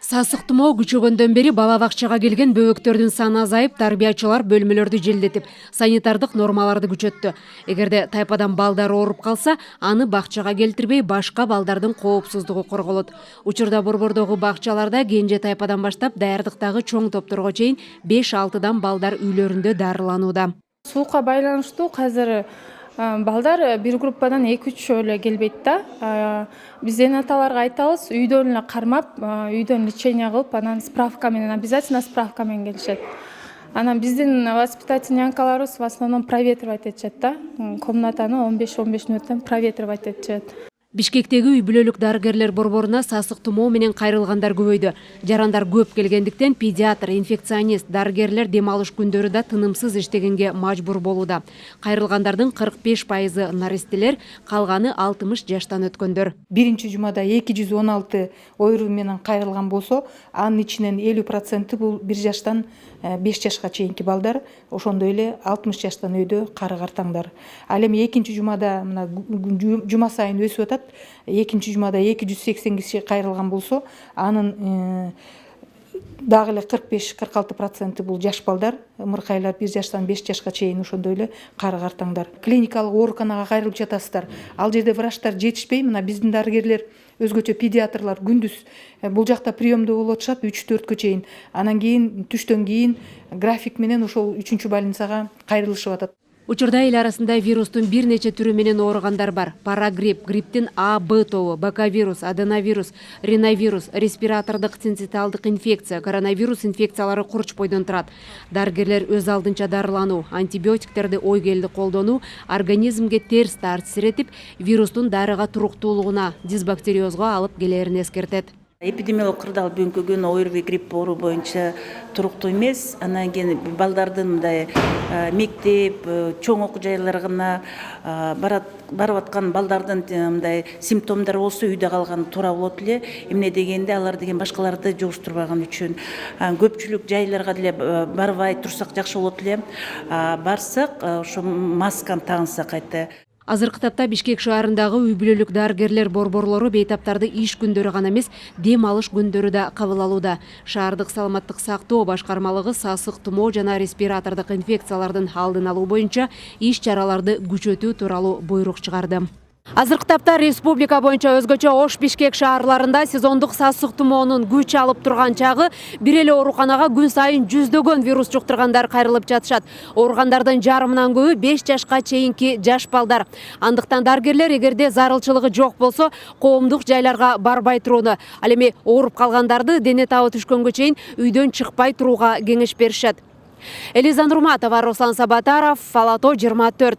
Сасык тумоо күчөгөндөн бери бала бакчага келген бөбөктөрдүн саны азайып, тарбиячылар бөлмөлөрдү желдетип, санитардык нормаларды күчөттү. Эгерде тайпадан балдар ооруп калса, аны бакчага келтирбей, башка балдардын коопсуздугу корголот. Учурда Борбордогу бакчаларда кенже тайпадан баштап даярдыктагы чоң топторго чейин 5-6 балдар үйлөрүндө дарыланууда. Суукка байланыштуу азыр балдар бир группадан 2-3 эле келбейт да. Биз энаталарга айтабыз, үйдөн эле кармап, үйдөн лечение кылып, анан справка менен, обязательно справка менен келишет. Анан биздин воспитательниянкаларыбыз в основном проветривать этишет да. Комнатаны 15 мүнөттөн проветривать этишет. Бишкектеги үй бүлөлүк дарыгерлер борборуна сасык тумоо менен кайрылгандар көбөйдү. Жарандар көп келгендиктен педиатр, инфекционист, дарыгерлер дем алыш күндөрү да тынымсыз иштегенге мажбур болууда. Кайрылгандардын 45% наристелер, калганы 60 жаштан өткөндөр. Биринчи жумада 216 ойру менен кайрылган болсо, анын ичинен 50% бул 1 жаштан 5 жашка чейинки балдар, ошондой эле 60 жаштан өйдө кары картаңдар. Ал эми экинчи жумада мына жума сайын өсүп атат. Экинчи жумада 280 киши кайрылган болсо, анын дагы эле 45-46% бул жаш балдар, ымыркайлар 1 жаштан 5 жашка чейин ошондой эле кары картаңдар. Клиникалык ооруканага кайрылып жатасыздар. Ал жерде врачтар жетишпей, мына биздин дарыгерлер, өзгөчө педиатрлар күндүз бул жакта приемдо болуп атышат 3-4кө чейин. Анан кийин түштөн кийин график менен ошол 3-чү больницага кайрылышып атат. Учурда эл арасында вирустун бир нече түрү менен ооругандар бар. Парагрипп, грипптин А, Б тобу, бакавирус, аденовирус, риновирус, респиратордук синциталдык инфекция, коронавирус инфекциялары курчпойдон турат. Дарыгерлер өз алдынча дарылануу, антибиотиктерди ойгелди колдонуу организмге терс таасир этип, вирустун дарыга туруктуулугуна, дисбактериозго алып келерин эскертет. Эпидемиологик кырдаал бөңкөгөн ОРВИ грипп оору боюнча туруктуу эмес. Анан кийин балдардын мындай мектеп, чоң окуу жайларына барып аткан балдардын мындай симптомдору болсо үйдө калган туура болот эле. Эмне дегенде алар деген башкаларды жугуштурбаган үчүн көпчүлүк жайларга деле барбай турсак жакшы болот эле. Барсак ошо масканы тагынсак кайта. Азыркы тапта Бишкек шаарындагы үй бүлөлүк дарыгерлер борборлору бейтаптарды иш күндөрү гана эмес, дем алыш күндөрү да кабыл алууда. Шаардык саламаттык сактоо башкармалыгы сасык тумоо жана респиратордук инфекциялардын алдын алуу боюнча иш чараларды күчөтүү тууралуу буйрук чыгарды. Азыркы тапта республика боюнча өзгөчө Ош, Бишкек шаарларында сезондук сасык тумоонун күч алып турган чагы, бир эле ооруканага күн сайын жүздөгөн вирус жуктургандар кайрылып жатышат. Ооругандардын жарымынан көбү 5 жашка чейинки жаш балдар. Андыктан дарыгерлер эгерде зарылчылыгы жок болсо, коомдук жайларга барбай турууну, ал эми ооруп калгандарды дене табы түшкөнгө чейин үйдөн чыкпай турууга кеңеш беришет. Элиза Нурматова, Руслан Сабатаров, Фалато 24.